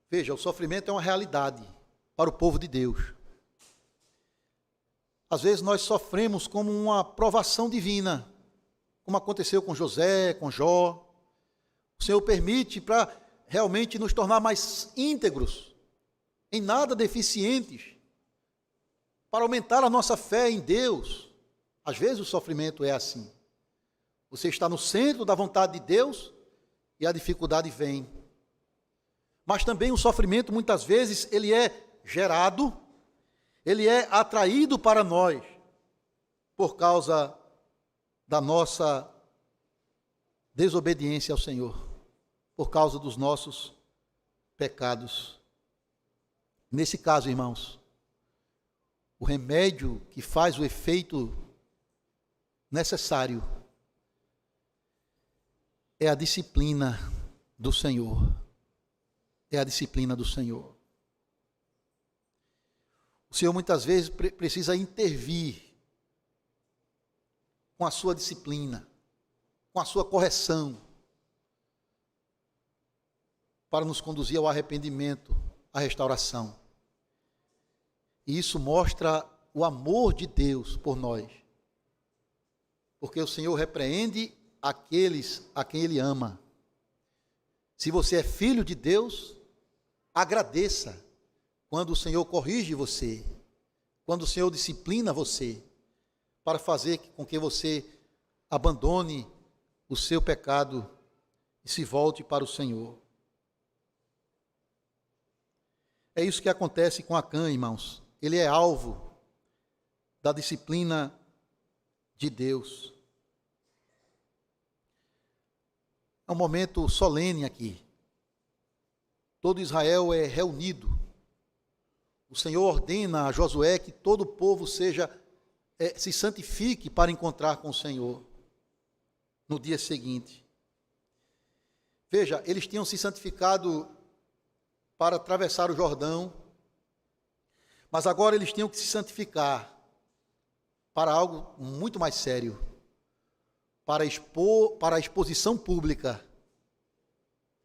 Veja, o sofrimento é uma realidade para o povo de Deus. Às vezes nós sofremos como uma provação divina, como aconteceu com José, com Jó. O Senhor permite para realmente nos tornar mais íntegros, em nada deficientes, para aumentar a nossa fé em Deus. Às vezes o sofrimento é assim. Você está no centro da vontade de Deus e a dificuldade vem. Mas também o sofrimento, muitas vezes, ele é gerado, ele é atraído para nós por causa da nossa desobediência ao Senhor, por causa dos nossos pecados. Nesse caso, irmãos, o remédio que faz o efeito necessário é a disciplina do Senhor. É a disciplina do Senhor. O Senhor muitas vezes precisa intervir com a sua disciplina, com a sua correção, para nos conduzir ao arrependimento, à restauração. E isso mostra o amor de Deus por nós. Porque o Senhor repreende aqueles a quem Ele ama. Se você é filho de Deus, agradeça quando o Senhor corrige você, quando o Senhor disciplina você, para fazer com que você abandone o seu pecado e se volte para o Senhor. É isso que acontece com Acã, irmãos. Ele é alvo da disciplina de Deus. É um momento solene aqui. Todo Israel é reunido. O Senhor ordena a Josué que todo o povo se santifique para encontrar com o Senhor no dia seguinte. Veja, eles tinham se santificado para atravessar o Jordão, mas agora eles tinham que se santificar para algo muito mais sério, para a exposição pública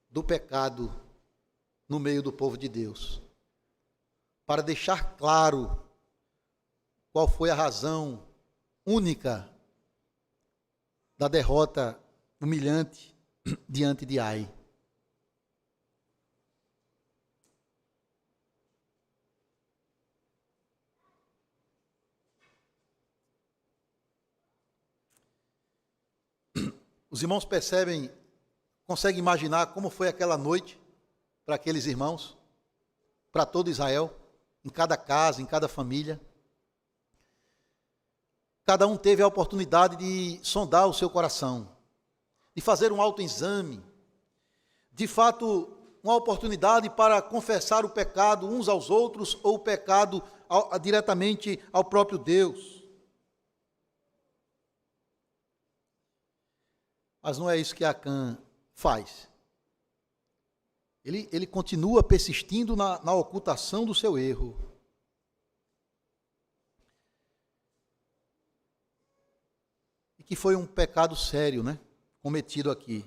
do pecado no meio do povo de Deus, para deixar claro qual foi a razão única da derrota humilhante diante de Ai. Os irmãos conseguem imaginar como foi aquela noite para aqueles irmãos, para todo Israel, em cada casa, em cada família. cada um teve a oportunidade de sondar o seu coração, de fazer um autoexame, de fato, uma oportunidade para confessar o pecado uns aos outros ou o pecado diretamente ao próprio Deus. Mas não é isso que Acã faz. Ele continua persistindo na ocultação do seu erro. E que foi um pecado sério, né? Cometido aqui.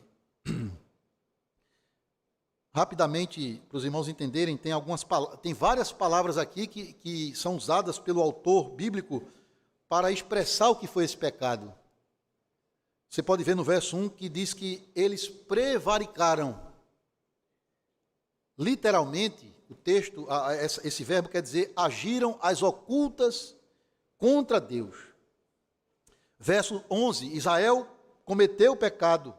Rapidamente, para os irmãos entenderem, tem várias palavras aqui que são usadas pelo autor bíblico para expressar o que foi esse pecado. Você pode ver no verso 1 que diz que eles prevaricaram. Literalmente, o texto, esse verbo quer dizer, agiram às ocultas contra Deus. Verso 11, Israel cometeu o pecado.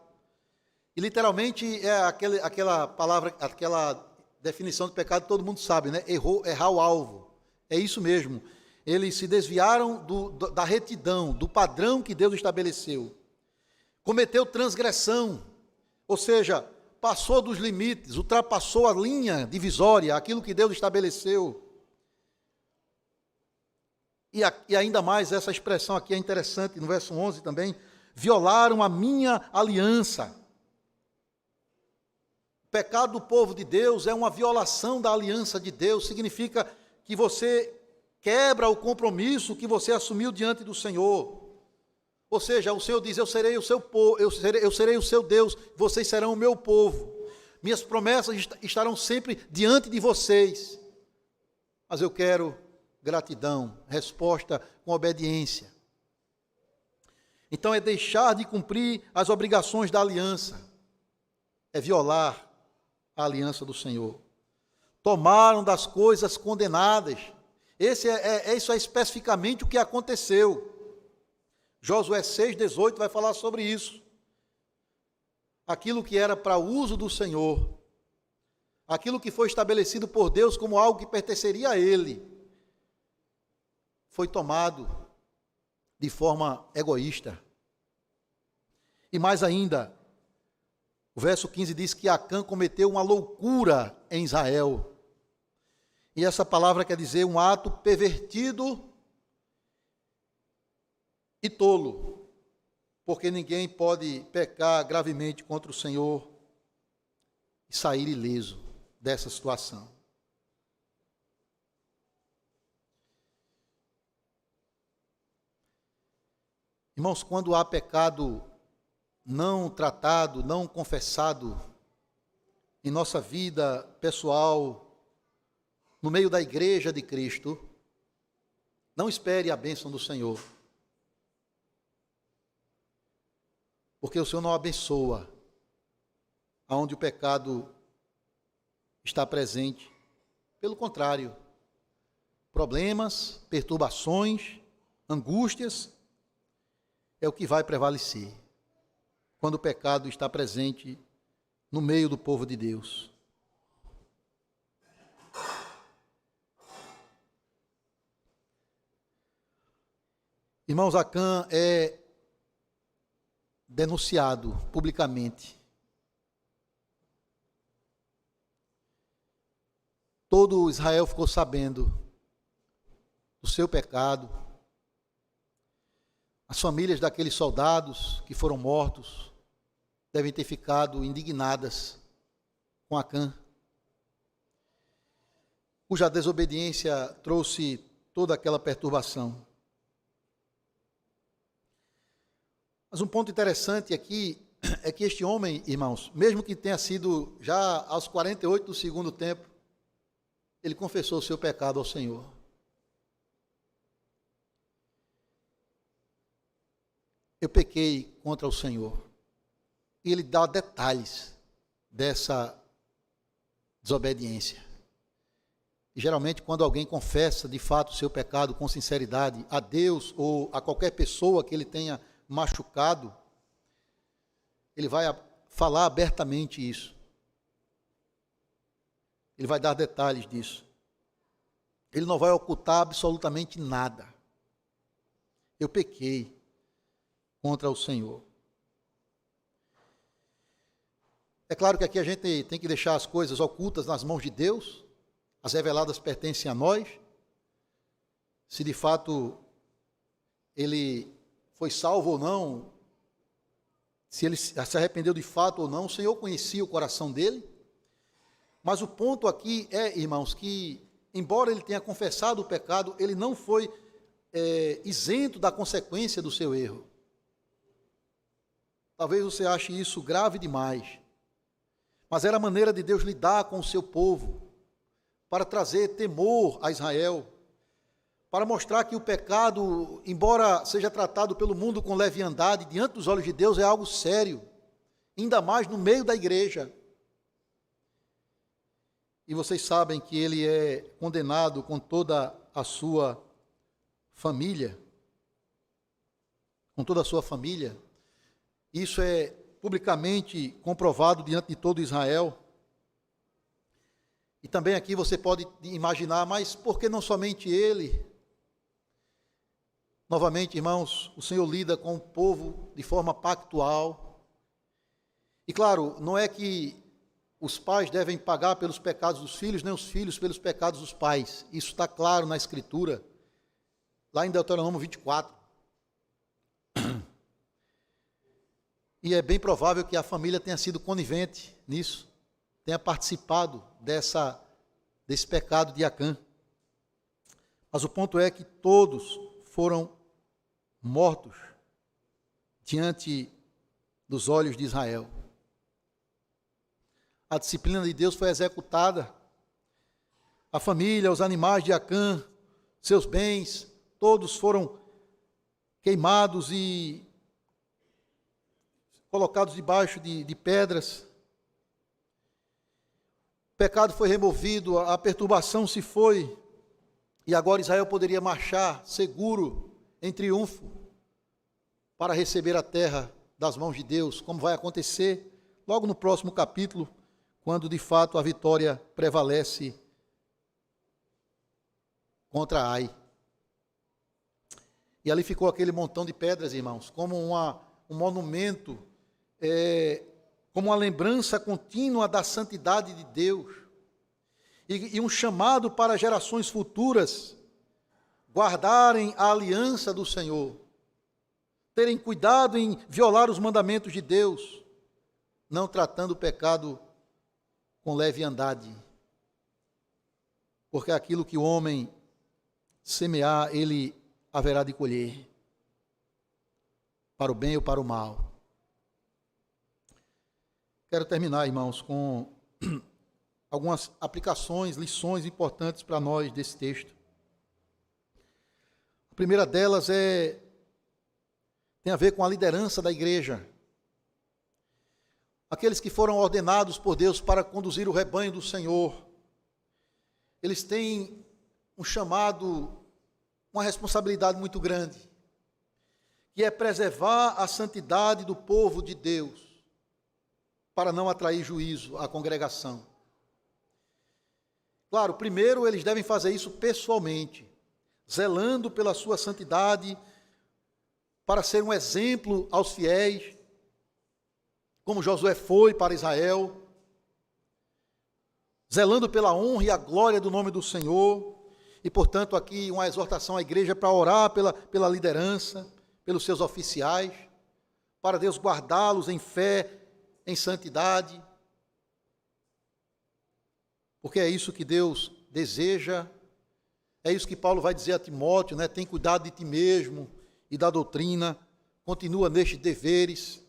E literalmente é aquela palavra, aquela definição de pecado, todo mundo sabe, né? Errar o alvo. É isso mesmo. Eles se desviaram da retidão, do padrão que Deus estabeleceu. Cometeu transgressão, ou seja, passou dos limites, ultrapassou a linha divisória, aquilo que Deus estabeleceu. E ainda mais, essa expressão aqui é interessante, no verso 11 também, violaram a minha aliança. O pecado do povo de Deus é uma violação da aliança de Deus, significa que você quebra o compromisso que você assumiu diante do Senhor. Ou seja, o Senhor diz, eu serei o seu povo, eu serei o seu Deus, vocês serão o meu povo. Minhas promessas estarão sempre diante de vocês. Mas eu quero gratidão, resposta com obediência. Então é deixar de cumprir as obrigações da aliança. É violar a aliança do Senhor. Tomaram das coisas condenadas. Isso é especificamente o que aconteceu. Josué 6,18 vai falar sobre isso. Aquilo que era para uso do Senhor, aquilo que foi estabelecido por Deus como algo que pertenceria a Ele, foi tomado de forma egoísta. E mais ainda, o verso 15 diz que Acã cometeu uma loucura em Israel. E essa palavra quer dizer um ato pervertido e tolo, porque ninguém pode pecar gravemente contra o Senhor e sair ileso dessa situação. Irmãos, quando há pecado não tratado, não confessado em nossa vida pessoal, no meio da igreja de Cristo, não espere a bênção do Senhor. Porque o Senhor não abençoa aonde o pecado está presente. Pelo contrário, problemas, perturbações, angústias, é o que vai prevalecer quando o pecado está presente no meio do povo de Deus. Irmãos, Acã é denunciado publicamente. Todo Israel ficou sabendo do seu pecado. As famílias daqueles soldados que foram mortos devem ter ficado indignadas com Acã, cuja desobediência trouxe toda aquela perturbação. Mas um ponto interessante aqui é que este homem, irmãos, mesmo que tenha sido já aos 48 do segundo tempo, ele confessou o seu pecado ao Senhor. Eu pequei contra o Senhor. E ele dá detalhes dessa desobediência. E geralmente, quando alguém confessa de fato o seu pecado com sinceridade a Deus ou a qualquer pessoa que ele tenha machucado, ele vai falar abertamente isso. Ele vai dar detalhes disso. Ele não vai ocultar absolutamente nada. eu pequei contra o Senhor. É claro que aqui a gente tem que deixar as coisas ocultas nas mãos de Deus, as reveladas pertencem a nós. Se de fato ele foi salvo ou não, se ele se arrependeu de fato ou não, o Senhor conhecia o coração dele. Mas o ponto aqui é, irmãos, que embora ele tenha confessado o pecado, ele não foi isento da consequência do seu erro. Talvez você ache isso grave demais, mas era a maneira de Deus lidar com o seu povo, para trazer temor a Israel, para mostrar que o pecado, embora seja tratado pelo mundo com leviandade, diante dos olhos de Deus é algo sério, ainda mais no meio da igreja. E vocês sabem que ele é condenado com toda a sua família, Isso é publicamente comprovado diante de todo Israel. E também aqui você pode imaginar, mas por que não somente ele? Novamente, irmãos, o Senhor lida com o povo de forma pactual. E claro, não é que os pais devem pagar pelos pecados dos filhos, nem os filhos pelos pecados dos pais. Isso está claro na Escritura, lá em Deuteronômio 24. E é bem provável que a família tenha sido conivente nisso, tenha participado desse pecado de Acã. Mas o ponto é que todos foram mortos diante dos olhos de Israel. A disciplina de Deus foi executada. A família, os animais de Acã, seus bens, todos foram queimados e colocados debaixo de pedras. O pecado foi removido, a perturbação se foi, e agora Israel poderia marchar seguro, em triunfo, para receber a terra das mãos de Deus, como vai acontecer logo no próximo capítulo, quando de fato a vitória prevalece contra Ai. E ali ficou aquele montão de pedras, irmãos, como um monumento, como uma lembrança contínua da santidade de Deus, e um chamado para gerações futuras guardarem a aliança do Senhor, terem cuidado em violar os mandamentos de Deus, não tratando o pecado com leviandade, porque aquilo que o homem semear, ele haverá de colher, para o bem ou para o mal. Quero terminar, irmãos, com algumas aplicações, lições importantes para nós desse texto. A primeira delas tem a ver com a liderança da igreja. Aqueles que foram ordenados por Deus para conduzir o rebanho do Senhor, eles têm um chamado, uma responsabilidade muito grande, que é preservar a santidade do povo de Deus, para não atrair juízo à congregação. Claro, primeiro eles devem fazer isso pessoalmente, zelando pela sua santidade, para ser um exemplo aos fiéis, como Josué foi para Israel, zelando pela honra e a glória do nome do Senhor, e portanto aqui uma exortação à igreja para orar pela liderança, pelos seus oficiais, para Deus guardá-los em fé, em santidade, porque é isso que Deus deseja, é isso que Paulo vai dizer a Timóteo, né? Tem cuidado de ti mesmo e da doutrina, continua nestes deveres,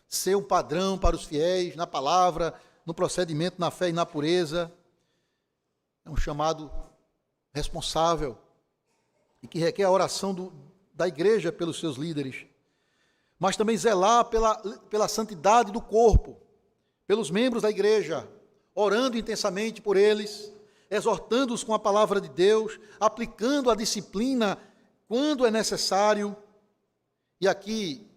ser um padrão para os fiéis, na palavra, no procedimento, na fé e na pureza. É um chamado responsável e que requer a oração da igreja pelos seus líderes, mas também zelar pela santidade do corpo, pelos membros da igreja, orando intensamente por eles, exortando-os com a palavra de Deus, aplicando a disciplina quando é necessário. E aqui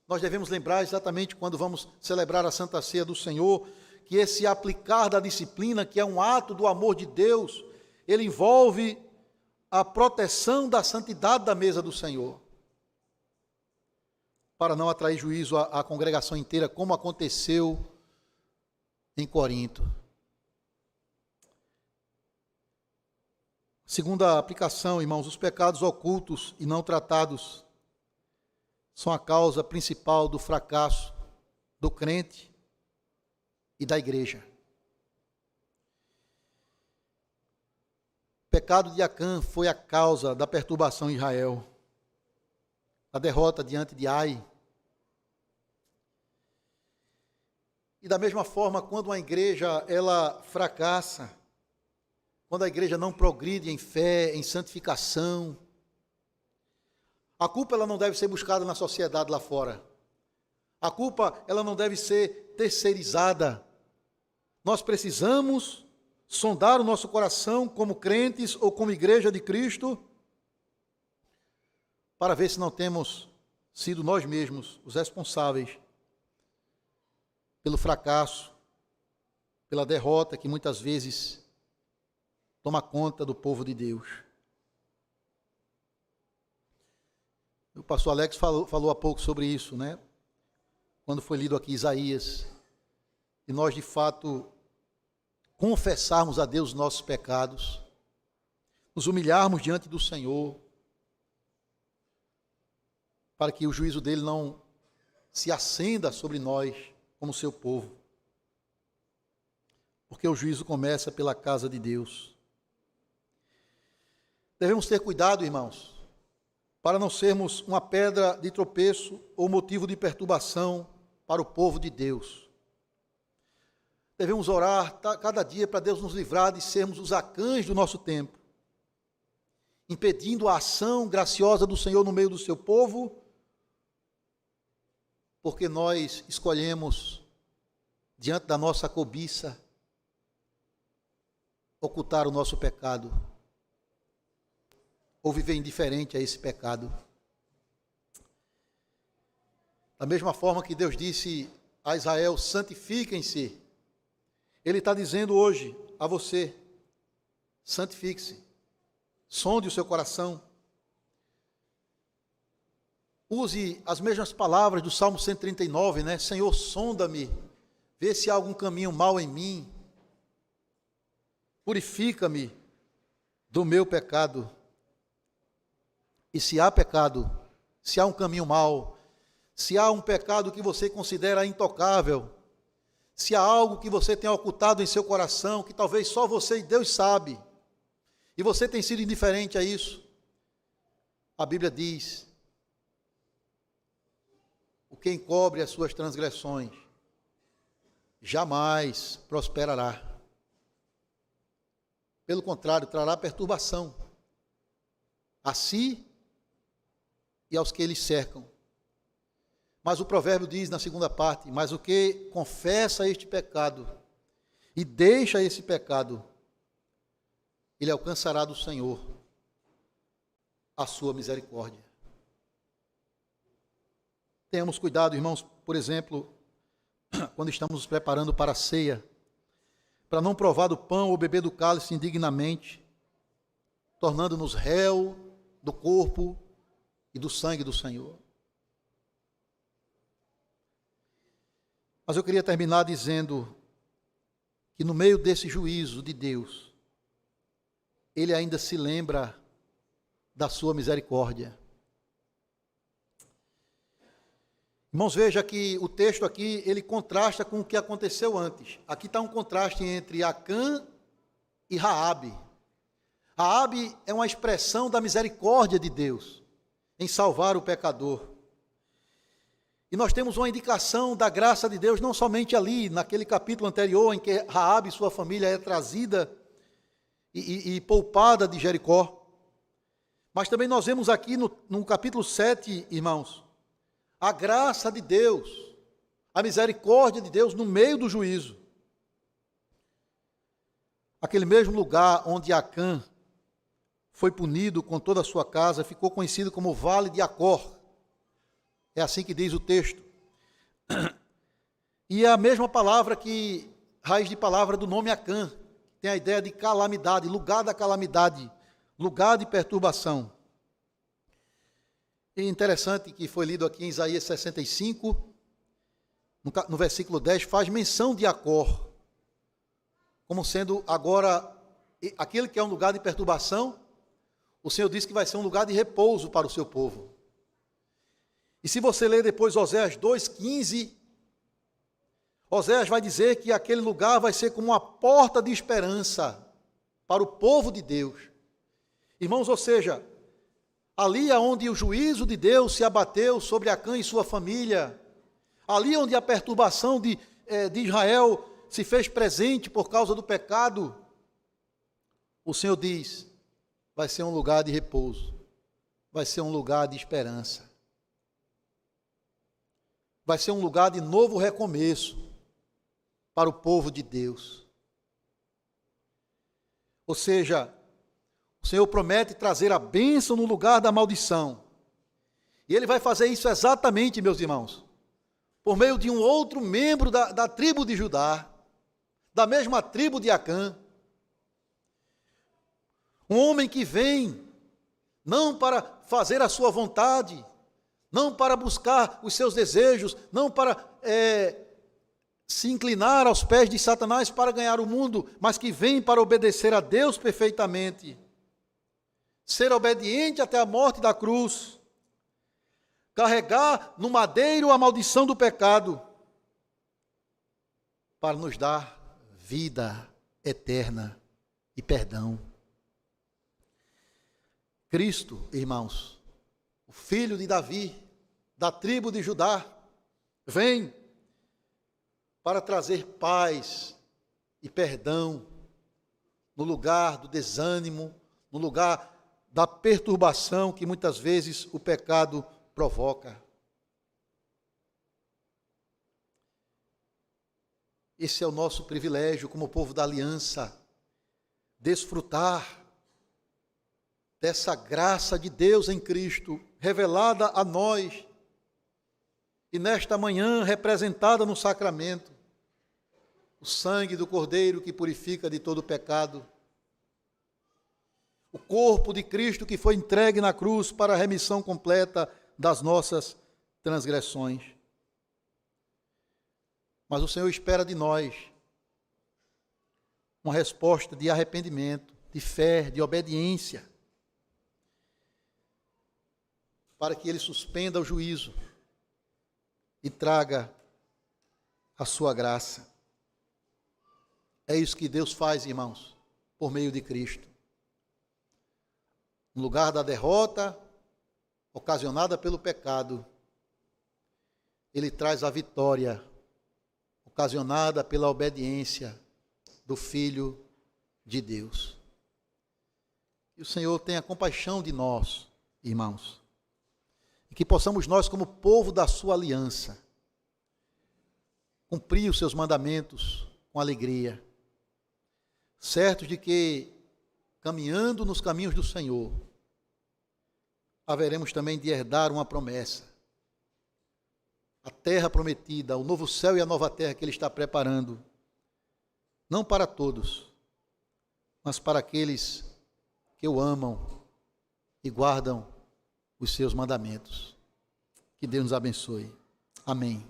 nós devemos lembrar exatamente quando vamos celebrar a Santa Ceia do Senhor, que esse aplicar da disciplina, que é um ato do amor de Deus, ele envolve a proteção da santidade da mesa do Senhor. para não atrair juízo à congregação inteira, como aconteceu em Corinto. Segunda aplicação, irmãos, os pecados ocultos e não tratados são a causa principal do fracasso do crente e da igreja. O pecado de Acã foi a causa da perturbação em Israel, a derrota diante de Ai. E da mesma forma, quando uma igreja ela fracassa, quando a igreja não progride em fé, em santificação, a culpa ela não deve ser buscada na sociedade lá fora. A culpa ela não deve ser terceirizada. Nós precisamos sondar o nosso coração como crentes ou como igreja de Cristo para ver se não temos sido nós mesmos os responsáveis pelo fracasso, pela derrota que muitas vezes toma conta do povo de Deus. O pastor Alex falou há pouco sobre isso, né? Quando foi lido aqui Isaías, e nós de fato confessarmos a Deus os nossos pecados, nos humilharmos diante do Senhor, para que o juízo dele não se acenda sobre nós como seu povo. Porque o juízo começa pela casa de Deus. Devemos ter cuidado, irmãos, para não sermos uma pedra de tropeço ou motivo de perturbação para o povo de Deus. Devemos orar cada dia para Deus nos livrar de sermos os Acãs do nosso tempo, impedindo a ação graciosa do Senhor no meio do seu povo, porque nós escolhemos, diante da nossa cobiça, ocultar o nosso pecado, ou viver indiferente a esse pecado. Da mesma forma que Deus disse a Israel, santifiquem-se, Ele está dizendo hoje a você, santifique-se, sonde o seu coração, use as mesmas palavras do Salmo 139, né? Senhor, sonda-me, vê se há algum caminho mau em mim, purifica-me do meu pecado. E se há pecado, se há um caminho mau, se há um pecado que você considera intocável, se há algo que você tem ocultado em seu coração, que talvez só você e Deus sabe, e você tem sido indiferente a isso, a Bíblia diz, o que encobre as suas transgressões, jamais prosperará. Pelo contrário, trará perturbação a si e aos que eles cercam. Mas o provérbio diz na segunda parte, mas o que confessa este pecado e deixa esse pecado, ele alcançará do Senhor a sua misericórdia. Tenhamos cuidado, irmãos, por exemplo, quando estamos nos preparando para a ceia, para não provar do pão ou beber do cálice indignamente, tornando-nos réu do corpo e do sangue do Senhor. Mas eu queria terminar dizendo que no meio desse juízo de Deus, Ele ainda se lembra da sua misericórdia. Irmãos, veja que o texto aqui, ele contrasta com o que aconteceu antes. Aqui está um contraste entre Acã e Raabe. Raabe é uma expressão da misericórdia de Deus em salvar o pecador. E nós temos uma indicação da graça de Deus, não somente ali, naquele capítulo anterior, em que Raabe e sua família é trazida e poupada de Jericó. Mas também nós vemos aqui no capítulo 7, irmãos, a graça de Deus, a misericórdia de Deus no meio do juízo. Aquele mesmo lugar onde Acã foi punido com toda a sua casa, ficou conhecido como Vale de Acor. É assim que diz o texto. E é a mesma palavra que, raiz de palavra do nome Acã, tem a ideia de calamidade, lugar da calamidade, lugar de perturbação. E interessante que foi lido aqui em Isaías 65, no versículo 10, faz menção de Acor, como sendo agora aquele que é um lugar de perturbação. O Senhor diz que vai ser um lugar de repouso para o seu povo. E se você ler depois Oséias 2,15, Oséias vai dizer que aquele lugar vai ser como uma porta de esperança para o povo de Deus. Irmãos, ou seja, ali onde o juízo de Deus se abateu sobre Acã e sua família, ali onde a perturbação de Israel se fez presente por causa do pecado, o Senhor diz, vai ser um lugar de repouso, vai ser um lugar de esperança, vai ser um lugar de novo recomeço para o povo de Deus. Ou seja, o Senhor promete trazer a bênção no lugar da maldição. E Ele vai fazer isso exatamente, meus irmãos, por meio de um outro membro da tribo de Judá, da mesma tribo de Acã. Um homem que vem não para fazer a sua vontade, não para buscar os seus desejos, não para se inclinar aos pés de Satanás para ganhar o mundo, mas que vem para obedecer a Deus perfeitamente, ser obediente até a morte da cruz, carregar no madeiro a maldição do pecado, para nos dar vida eterna e perdão. Cristo, irmãos, o filho de Davi, da tribo de Judá, vem para trazer paz e perdão no lugar do desânimo, no lugar da perturbação que muitas vezes o pecado provoca. Esse é o nosso privilégio como povo da aliança, desfrutar dessa graça de Deus em Cristo, revelada a nós, e nesta manhã representada no sacramento, o sangue do Cordeiro que purifica de todo pecado, o corpo de Cristo que foi entregue na cruz para a remissão completa das nossas transgressões. Mas o Senhor espera de nós uma resposta de arrependimento, de fé, de obediência, para que Ele suspenda o juízo e traga a sua graça. É isso que Deus faz, irmãos, por meio de Cristo. No lugar da derrota ocasionada pelo pecado, Ele traz a vitória ocasionada pela obediência do Filho de Deus. E o Senhor tenha compaixão de nós, irmãos, e que possamos nós, como povo da sua aliança, cumprir os seus mandamentos com alegria, certos de que, caminhando nos caminhos do Senhor, haveremos também de herdar uma promessa, a terra prometida, o novo céu e a nova terra que Ele está preparando, não para todos, mas para aqueles que o amam e guardam os seus mandamentos. Que Deus nos abençoe. Amém.